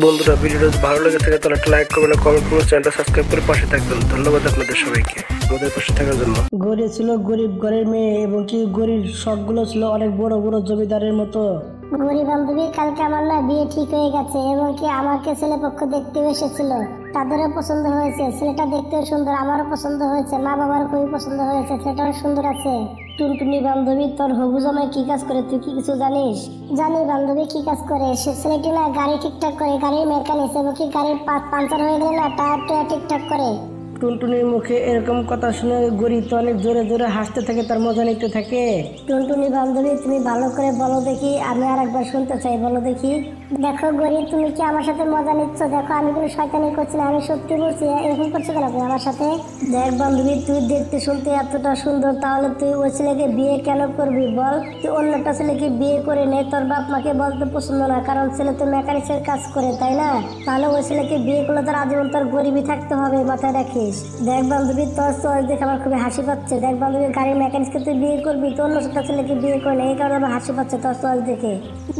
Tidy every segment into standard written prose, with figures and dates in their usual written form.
বন্ধুরা, ভিডিওটা যদি ভালো লেগে থাকে তাহলে একটা লাইক করবেন, কমেন্ট করবেন, চ্যানেলটা সাবস্ক্রাইব করে পাশে থাকবেন। ধন্যবাদ আপনাদের সবাইকে আমাদের পাশে থাকার জন্য। গড়ে ছিল গরিব ঘরের মেয়ে এবং কি গরিব শখগুলো ছিল অনেক বড় বড় জমিদারের মতো। গরিব বান্ধবী, কালকে আমার না বিয়ে ঠিক হয়ে গেছে এবং কি আমাকে ছেলে পক্ষ দেখতেও এসেছিল। তাদেরও পছন্দ হয়েছে, ছেলেটা দেখতেও সুন্দর, আমারও পছন্দ হয়েছে, মা বাবার খুবই পছন্দ হয়েছে, ছেলেটাও সুন্দর আছে। টুনটুনি বান্ধবী, তোর হবু জামাই কি কাজ করে তুই কি কিছু জানিস? জানি বান্ধবী কি কাজ করে। সে ছেলেটি না গাড়ি ঠিকঠাক করে, গাড়ির মেকানিক এবং কি গাড়ির পাঞ্চার হয়ে গেলে না টায়ার ঠিকঠাক করে। টুনটুনির মুখে এরকম কথা শুনে গরিব তো অনেক জোরে জোরে হাসতে থাকে, তার মজা নিতে থাকে। টুনটুনি বান্ধবী, তুমি ভালো করে বলো দেখি, আমি আর একবার শুনতে চাই, বলো দেখি। দেখো গরিব, তুমি কি আমার সাথে মজা নিচ্ছ? দেখো আমি কোনো শয়তানি করছি না, আমি সত্যি বলছি। এরকম করছো কেন তুমি আমার সাথে? দেখ বান্ধবী, তুই দেখতে শুনতে এতটা সুন্দর, তাহলে তুই ওই ছেলেকে বিয়ে কেন করবি বল? তুই অন্য একটা ছেলেকে বিয়ে করে নে, তোর বাপ মাকে বলতে পছন্দ না, কারণ ছেলে তো মেকানিক্সের কাজ করে, তাই না? তাহলে ওই ছেলেকে বিয়ে করলে তোর আজীবন তোর গরিবই থাকতে হবে, মাথায় রাখিস। দেখ বান্ধবী, তোর চয়েস দেখে আমার খুবই হাসি পাচ্ছে। দেখ বান্ধবী, গাড়ির মেকানিক্সকে তুই বিয়ে করবি, তোর অন্য একটা ছেলেকে বিয়ে করে নে, এই কারণে আমার হাসি পাচ্ছে তোর চয়েস দেখে।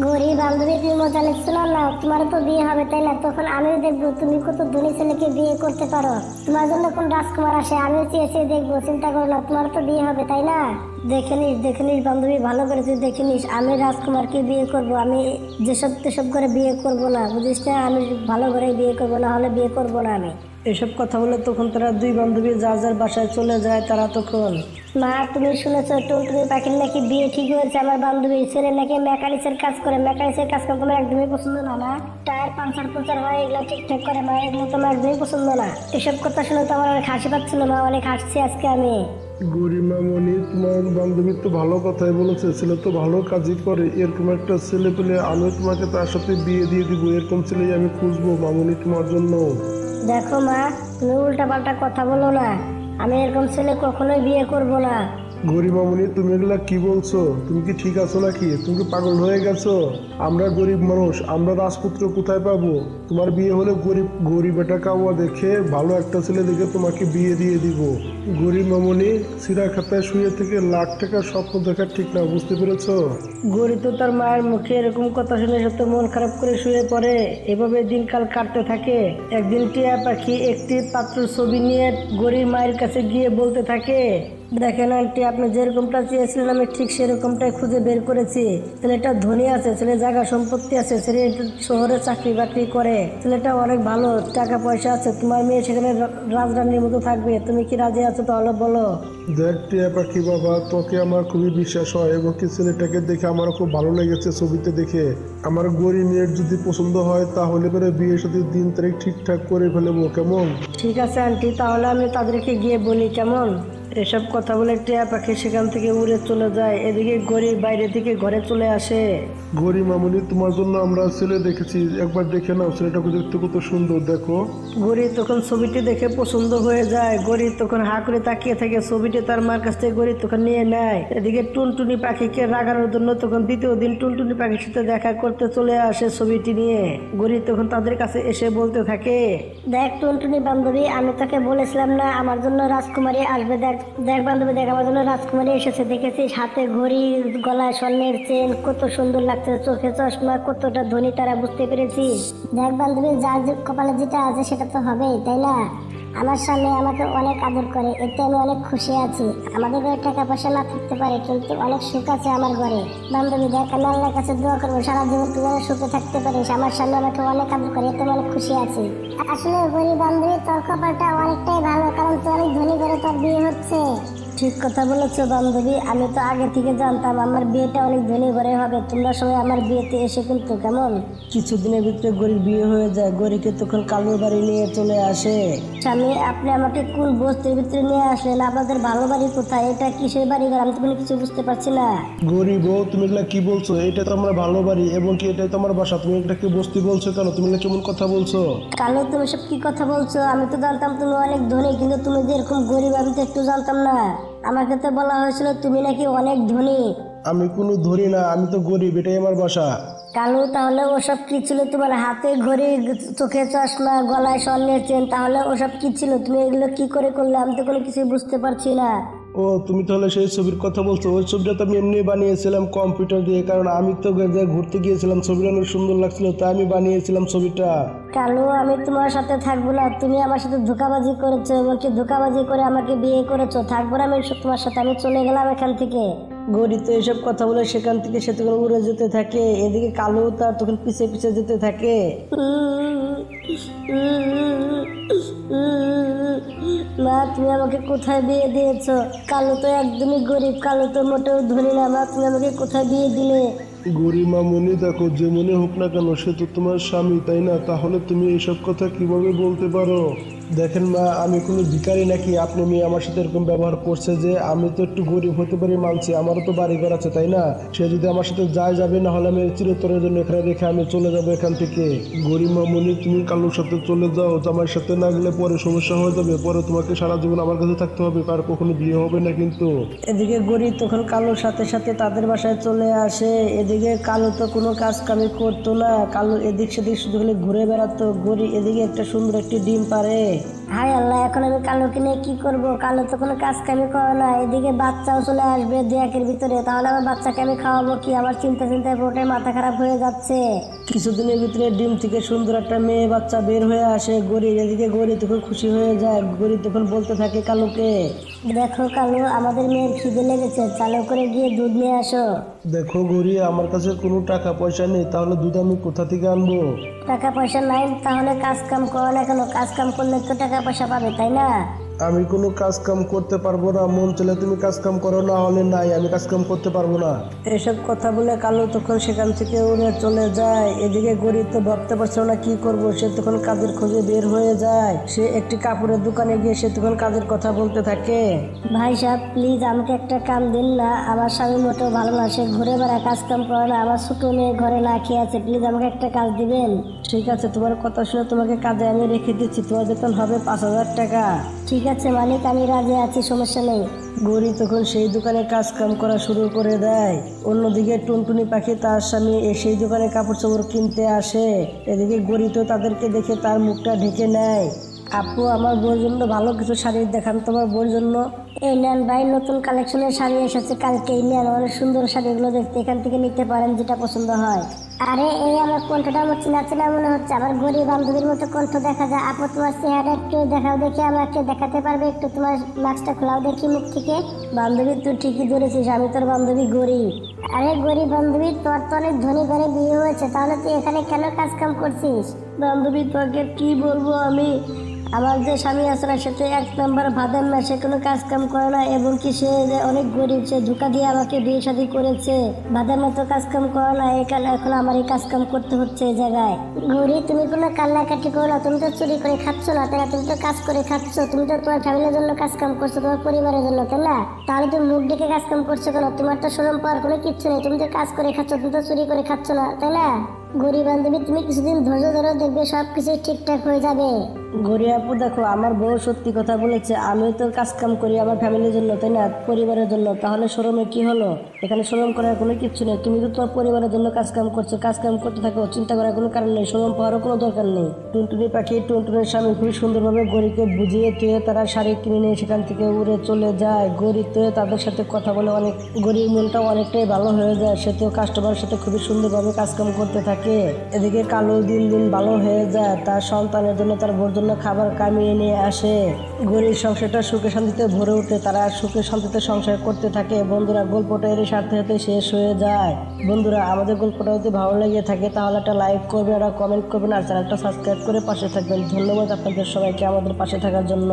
গরিব বান্ধবী, তুমি মজা নিচ্ছ না? তোমারও তো বিয়ে হবে, তাই না? তখন আমিও দেখবো তুমি কত ধনী ছেলেকে বিয়ে করতে পারো। তোমার জন্য কোন রাজকুমার আসে, আমিও চেয়ে চেয়ে দেখবো, চিন্তা করো না, তোমার তো বিয়ে হবে, তাই না? দেখে নিস বান্ধবী, ভালো করে তুই দেখে নিস। আমি রাজকুমারকে বিয়ে করব, আমি যেসব তেসব করে বিয়ে করব না, বুঝিস না? আমি ভালো করে বিয়ে করব, না হলে বিয়ে করব না আমি। এসব কথা বলে তখন তারা দুই বান্ধবী যার যার বাসায় চলে যায়। তারা তখন, মা তুমি শুনেছো টুনটুনি পাখির নাকি বিয়ে ঠিক হয়েছে? আমার বান্ধবীর ছেলে নাকি মেকানিক্সের কাজ করে। মেকানিক্সের কাজ করে তোমার একদমই পছন্দ না? না, টায়ার পাঞ্চার হয়, এগুলো ঠিকঠাক করে মা, এগুলো তোমার একদমই পছন্দ না। এসব কথা শুনে তো আমার অনেক হাসি পাচ্ছিল মা, অনেক হাসছি আজকে আমি। গরিমামণি, তোমার বান্ধবী তো ভালো কথাই বলেছে, ছেলে তো ভালো কাজই করে। এরকম একটা ছেলে পেলে আমি তোমাকে তার সাথে বিয়ে দিয়ে দিব। এরকম ছেলেই আমি খুঁজবো মামনি তোমার জন্য। দেখো মা, তুমি উল্টা পাল্টা কথা বলো না, আমি এরকম ছেলে কখনোই বিয়ে করব না। গরিমামণি, তুমি এগুলা কি বলছো? তুমি কি ঠিক আছো নাকি? তুমি কি পাগল হয়ে গেছো? আমরা গরিব মানুষ, আমরা রাজপুত্র কোথায় পাবো? তোমার বিয়ে হলে গরিব একটা কাওয়া দেখে, ভালো একটা ছেলে দেখে তোমাকে বিয়ে দিয়ে দিব। গরিমামণি, সিরা খাতায় শুয়ে থেকে লাখ টাকার স্বপ্ন দেখা ঠিক না, বুঝতে পেরেছো? গরি তো তার মায়ের মুখে এরকম কথা শুনে সে তো মন খারাপ করে শুয়ে পড়ে। এভাবে দিনকাল কাটতে থাকে। একদিন টিয়া পাখি একটি পাত্র ছবি নিয়ে গরির মায়ের কাছে গিয়ে বলতে থাকে, দেখেন আন্টি, আপনি যেরকমটা চেয়েছিলেন আমি ঠিক সেরকমটাই খুঁজে বের করেছি। ছেলেটা ধনী আছে, ছেলে জায়গা সম্পত্তি আছে, ছেলে শহরে চাকরি বাকরি করে, ছেলেটা অনেক ভালো, টাকা পয়সা আছে। তোমার মেয়ে সেখানে রাজরানীর মতো থাকবে। তুমি কি রাজি আছো? তাহলে বলো। দেখ টিয়া পাখি বাবা, তোকে আমার খুবই বিশ্বাস হয় এবং কি ছেলেটাকে দেখে আমার খুব ভালো লেগেছে ছবিতে দেখে। আমার গরিব মেয়ের যদি পছন্দ হয় তাহলে পরে বিয়ের সাথে দিন তারিখ ঠিকঠাক করে ফেলবো, কেমন? ঠিক আছে আন্টি, তাহলে আমি তাদেরকে গিয়ে বলি, কেমন? এসব কথা বলে টিয়া পাখি সেখান থেকে উড়ে চলে যায়। এদিকে গরিব বাইরে থেকে ঘরে চলে আসে। গরিব মামুনি, তোমার জন্য আমরা ছেলে দেখেছি, একবার দেখে নাও, ছেলেটাকে দেখতে কত সুন্দর, দেখো। গরিব তখন ছবিটি দেখে পছন্দ হয়ে যায়। গরিব তখন হা করে তাকিয়ে থাকে। ছবিটি তার মার কাছ থেকে গরিব তখন নিয়ে নেয়। এদিকে টুনটুনি পাখিকে রাগানোর জন্য তখন দ্বিতীয় দিন টুনটুনি পাখির সাথে দেখা করতে চলে আসে ছবিটি নিয়ে। গরিব তখন তাদের কাছে এসে বলতে থাকে, দেখ টুনটুনি বান্ধবী, আমি তোকে বলেছিলাম না আমার জন্য রাজকুমারী আসবে? দেখ দেখ বান্ধবী, দেখ আমার জন্য রাজকুমারী এসেছে, দেখেছিস? হাতে ঘড়ি, গলায় স্বর্ণের চেন, কত সুন্দর লাগছে, চোখে চশমা, কতটা ধনী তারা, বুঝতে পেরেছিস? দেখ বান্ধবী, যার কপালে যেটা আছে সেটা তো হবেই, তাই না? আমার সামনে আমাকে অনেক আদর করে, এতে আমি অনেক খুশি আছি। আমাদের ঘরে টাকা পয়সা না থাকতে পারে, কিন্তু অনেক সুখ আছে আমার ঘরে। বান্ধবী দেখ, আমি আল্লাহর কাছে দোয়া করবো সারা জীবন তুই যেন সুখে থাকতে পারিস। আমার সামনে আমাকে অনেক আদর করে, এতে আমি অনেক খুশি আছি। আসলে গরিব বান্ধবী, তোর কপালটা অনেকটাই ভালো, কারণ তুই অনেক ধনী করে তোর বিয়ে হচ্ছে। ঠিক কথা বলেছো বান্ধবী, আমি তো আগে থেকে জানতাম আমার বিয়েটা অনেক ধনী ঘরে হবে। তোমরা সবাই আমার বিয়েতে এসে কিন্তু, কেমন? কিছুদিনের ভিতরে গরিব বিয়ে হয়ে যায়। গরিকে তখন কালুর বাড়ি নিয়ে চলে আসে। স্বামী, আপনি আমাকে কোন বস্তির ভিতরে নিয়ে আসলেন? আপনাদের ভালো বাড়ি কোথায়? এটা কিসের বাড়ি ঘর? আমি তো কোনো কিছু বুঝতে পারছি না। গরিব, তুমি এগুলা কি বলছো? এটা তো আমার ভালো বাড়ি এবং কি এটাই তো আমার বাসা। তুমি এটাকে বস্তি বলছো কেন? তুমি এগুলা কেমন কথা বলছো? কালু, তুমি সব কি কথা বলছো? আমি তো জানতাম তুমি অনেক ধনী, কিন্তু তুমি যে এরকম গরিব আমি তো একটু জানতাম না। আমাকে তো বলা হয়েছিল তুমি নাকি অনেক ধনী। আমি কোনো ধনী না, আমি তো গরিব, এটাই আমার বাসা। কালু, তাহলে ওসব কি ছিল? তোমার হাতে ঘড়ি, চোখে চশমা, গলায় স্বর্ণের চেন, তাহলে ওসব কি ছিল? তুমি এগুলো কি করে করলে? আমি তো কোনো কিছু বুঝতে পারছি না। ও তুমি তাহলে সেই ছবির কথা বলছো। ওই ছবিটা তো আমি এমনি বানিয়েছিলাম কম্পিউটার দিয়ে, কারণ আমি তো ঘুরতে গিয়েছিলাম, ছবিটা অনেক সুন্দর লাগছিল তাই আমি বানিয়েছিলাম ছবিটা। কালু, আমি তোমার সাথে থাকবো না। তুমি আমার সাথে ধোঁকাবাজি করেছো এবং কি ধোঁকাবাজি করে আমাকে বিয়ে করেছো। থাকবো না আমি তোমার সাথে, আমি চলে গেলাম এখান থেকে। গৌরী তো এসব কথা বলে সেখান থেকে সে তখন উড়ে যেতে থাকে। এদিকে কালো তার তখন পিছে পিছে যেতে থাকে। মা, তুমি আমাকে কোথায় বিয়ে দিয়েছো? কালু তো একদমই গরিব, কালু তো মোটেও ধনী না। মা, তুমি আমাকে কোথায় বিয়ে দিলে? গরিমা মনে, দেখো যে মনে হোক না কেন সে তো তোমার স্বামী, তাই না? তাহলে তুমি এইসব কথা কিভাবে বলতে পারো? দেখেন মা, আমি কোনো ভিখারি নাকি আপনি মেয়ে আমার সাথে এরকম ব্যবহার করছে? যে আমি তো একটু গরিব হতে পারি মানছি, আমারও তো বাড়ি ঘর আছে, তাই না? সে যদি আমার সাথে যায় যাবে, না হলে আমি চিরতরের জন্য এখানে রেখে আমি চলে যাবো এখান থেকে। গরিমা মনি, তুমি কালুর সাথে চলে যাও, জামাইয়ের সাথে না গেলে পরে সমস্যা হয়ে যাবে, পরে তোমাকে সারা জীবন আমার কাছে থাকতে হবে, আর কখনো বিয়ে হবে না কিন্তু। এদিকে গৌরী তখন কালোর সাথে সাথে তাদের বাসায় চলে আসে। এদিকে কালো তো কোনো কাজ কামি করতো না, কালো এদিক সেদিক শুধু খালি ঘুরে বেড়াতো। গৌরী এদিকে একটা সুন্দর একটি ডিম পারে। হায় আল্লাহ, এখন আমি কালুকে নিয়ে কি করব? কালু তো কোনো কাজ কামি করে না। এদিকে বাচ্চাও চলে আসবে 2-1 ভিতরে, তাহলে আমার বাচ্চাকে আমি খাওয়াবো কি? আমার চিন্তায় পুরোটাই মাথা খারাপ হয়ে যাচ্ছে। কিছুদিনের ভিতরে ডিম থেকে সুন্দর একটা মেয়ে বাচ্চা বের হয়ে আসে। গৌরী এদিকে গৌরী তখন খুশি হয়ে যায়। গৌরী তখন বলতে থাকে কালুকে, দেখো কালু, আমাদের মেয়ের খিদে লেগেছে, চালু করে গিয়ে দুধ নিয়ে আসো। দেখো গৌরী, আমার কাছে কোনো টাকা পয়সা নেই, তাহলে দুধ আমি কোথা থেকে আনবো? টাকা পয়সা নাই? তাহলে কাজ কাম করো না কেন? কাজ কাম করলে তো টাকা পয়সা পাবে, তাই না? আমি কোনো কাজ কাম করতে পারবো না। মন চলে তুমি কাজ কাম করো, না হলে নাই, আমি কাজ কাম করতে পারবো না। এসব কথা বলে কালু তখন সেখান থেকে উড়ে চলে যায়। এদিকে গরিব তো ভাবতে পারছিল না কি করব। সে তখন কাজের খোঁজে বের হয়ে যায়। সে একটি কাপড়ের দোকানে গিয়ে সে তখন কাজের কথা বলতে থাকে। ভাই সাহেব, প্লিজ আমাকে একটা কাম দিন না। আমার স্বামী মোটেও ভালো না, সে ঘুরে বেড়ায়, কাজ কাম করে না। আমার ছোট মেয়ে ঘরে না খেয়ে আছে, প্লিজ আমাকে একটা কাজ দিবেন। ঠিক আছে, তোমার কথা শুনে তোমাকে কাজে আমি রেখে দিচ্ছি। তোমার বেতন হবে 5,000 টাকা। ঠিক আছে মালিক, আমি রাজি আছি, সমস্যা নেই। গৌরী তখন সেই দোকানে কাজ কাম করা শুরু করে দেয়। অন্যদিকে টুনটুনি পাখি তার স্বামী সেই দোকানে কাপড় চোপড় কিনতে আসে। এদিকে গৌরী তো তাদেরকে দেখে তার মুখটা ঢেকে নেয়। আপু, আমার বউর জন্য ভালো কিছু শাড়ি দেখান তোমার বউর জন্য। এই নেন ভাই, নতুন কালেকশনের শাড়ি এসেছে কালকেই, নেন। অনেক সুন্দর শাড়িগুলো দেখতে, এখান থেকে নিতে পারেন যেটা পছন্দ হয়। আরে, এই আমার কণ্ঠটা আমার চেনা চেনা মনে হচ্ছে, আমার গরিব বান্ধবীর মতো কণ্ঠ দেখা যায়। আপু, তোমার চেহারা একটু দেখাও দেখি, আমাকে দেখাতে পারবে একটু? তোমার মাস্কটা খোলাও দেখি মুখ থেকে। বান্ধবী, তুই ঠিকই ধরেছিস, আমি তোর বান্ধবী গরিব। আরে গরিব বান্ধবী, তোর তো অনেক ধনী ঘরে বিয়ে হয়েছে, তাহলে তুই এখানে কেন কাজ কাম করছিস? বান্ধবী, তোকে কি বলবো আমি, আমার যে স্বামী আছে না, সে তো 1 নম্বর ভাদাম না, সে কোনো কাজ কাম করে না, এবং কি সে অনেক গরিব। সে ধোকা দিয়ে আমাকে বিয়ে শাদী করেছে, ভাদার মতো কাজ কাম করে না। এখন আমার এই কাজ কাম করতে হচ্ছে এই জায়গায়। গৌরী, তুমি কোনো কান্নাকাটি করো না, তুমি তো চুরি করে খাচ্ছ না, তাই না? তুমি তো কাজ করে খাচ্ছ, তুমি তো তোমার ফ্যামিলির জন্য কাজ কাম করছো, তোমার পরিবারের জন্য, তাই না? তাহলে তুমি মুখ ডেকে কাজ কাম করছো কেন? তোমার তো শরম পাওয়ার কোনো কিচ্ছু নেই, তুমি তো কাজ করে খাচ্ছ, তুমি তো চুরি করে খাচ্ছ না, তাই না? গরিব বান্ধবী, তুমি কিছুদিন ধৈর্য ধরো, দেখবে সবকিছু ঠিকঠাক হয়ে যাবে। গরি আপু, দেখো আমার বউ সত্যি কথা বলেছে, আমিও তো কাজ কাম করি আমার ফ্যামিলির জন্য, তাই না, পরিবারের জন্য। তাহলে শরমে কি হলো? এখানে শরম করার কোনো কিচ্ছু নেই। তুমি তো তোমার পরিবারের জন্য কাজ কাম করছো, কাজ কাম করতে থাকো, চিন্তা করার কোনো কারণ নেই, শরম পাওয়ারও কোনো দরকার নেই। টুনটুনি পাখি টুনটুনির স্বামী খুবই সুন্দরভাবে গরিকে বুঝিয়ে তুয়ে তারা শাড়ি কিনে নিয়ে সেখান থেকে উড়ে চলে যায়। গরি তো তাদের সাথে কথা বলে অনেক, গরির মনটা অনেকটাই ভালো হয়ে যায়। সে তো কাস্টমারের সাথে খুবই সুন্দরভাবে কাজ কাম করতে থাকে। এদিকে কালো দিন দিন ভালো হয়ে যায়, তার সন্তানের জন্য তার বোর জন্য খাবার কামিয়ে নিয়ে আসে। গরির সংসারটা সুখে শান্তিতে ভরে ওঠে, তারা সুখে শান্তিতে সংসার করতে থাকে। বন্ধুরা, গল্পটা এর সাথে সাথে শেষ হয়ে যায়। বন্ধুরা, আমাদের গল্পটা যদি ভালো লেগে থাকে তাহলে একটা লাইক করবেন, একটা কমেন্ট করবেন, আর চ্যানেলটা সাবস্ক্রাইব করে পাশে থাকবেন। ধন্যবাদ আপনাদের সবাইকে আমাদের পাশে থাকার জন্য।